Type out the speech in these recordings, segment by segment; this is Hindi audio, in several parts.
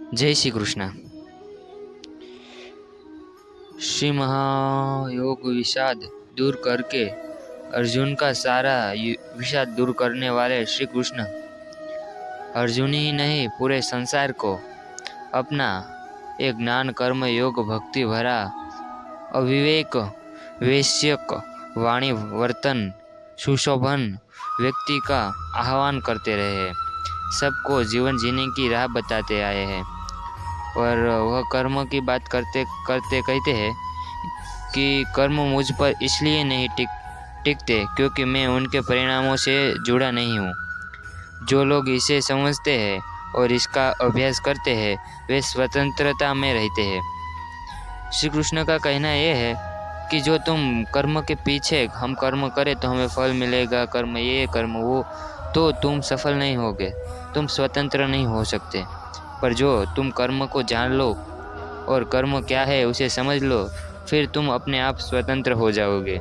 जय श्री कृष्ण। श्री महायोग विषाद दूर करके अर्जुन का सारा विषाद दूर करने वाले श्री कृष्ण अर्जुन ही नहीं पूरे संसार को अपना एक ज्ञान कर्म योग भक्ति भरा अविवेक वैश्यक वाणी वर्तन सुशोभन व्यक्ति का आह्वान करते रहे, सबको जीवन जीने की राह बताते आए हैं। और वह कर्म की बात करते करते कहते हैं कि कर्म मुझ पर इसलिए नहीं टिकते क्योंकि मैं उनके परिणामों से जुड़ा नहीं हूँ। जो लोग इसे समझते हैं और इसका अभ्यास करते हैं वे स्वतंत्रता में रहते हैं। श्री कृष्ण का कहना यह है कि जो तुम कर्म के पीछे हम कर्म करें तो हमें फल मिलेगा, कर्म ये कर्म वो, तो तुम सफल नहीं होगे, तुम स्वतंत्र नहीं हो सकते। पर जो तुम कर्म को जान लो और कर्म क्या है उसे समझ लो, फिर तुम अपने आप स्वतंत्र हो जाओगे।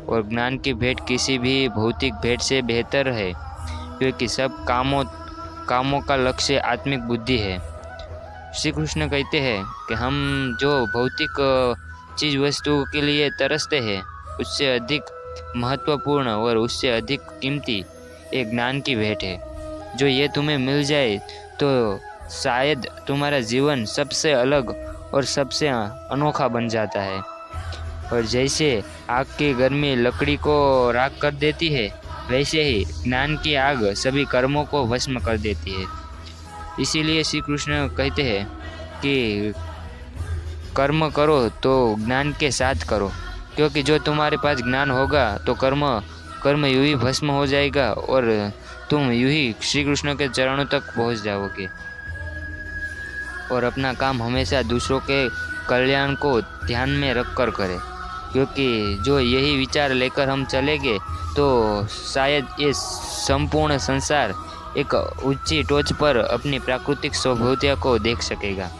और ज्ञान की भेंट किसी भी भौतिक भेंट से बेहतर है क्योंकि सब कामों का लक्ष्य आत्मिक बुद्धि है। श्री कृष्ण कहते हैं कि हम जो भौतिक चीज वस्तु के लिए तरसते हैं उससे अधिक महत्वपूर्ण और उससे अधिक कीमती एक ज्ञान की भेंट है। जो ये तुम्हें मिल जाए तो शायद तुम्हारा जीवन सबसे अलग और सबसे अनोखा बन जाता है। और जैसे आग की गर्मी लकड़ी को राख कर देती है, वैसे ही ज्ञान की आग सभी कर्मों को भस्म कर देती है। इसीलिए श्री कृष्ण कहते हैं कि कर्म करो तो ज्ञान के साथ करो, क्योंकि जो तुम्हारे पास ज्ञान होगा तो कर्म यूं ही भस्म हो जाएगा और तुम यूं ही श्री कृष्ण के चरणों तक पहुंच जाओगे। और अपना काम हमेशा दूसरों के कल्याण को ध्यान में रख कर करें, क्योंकि जो यही विचार लेकर हम चलेंगे तो शायद ये संपूर्ण संसार एक ऊंची टोच पर अपनी प्राकृतिक स्वभावता को देख सकेगा।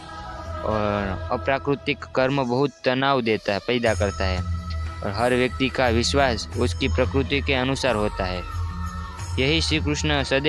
और अप्राकृतिक कर्म बहुत तनाव पैदा करता है और हर व्यक्ति का विश्वास उसकी प्रकृति के अनुसार होता है। यही श्री कृष्ण सदैव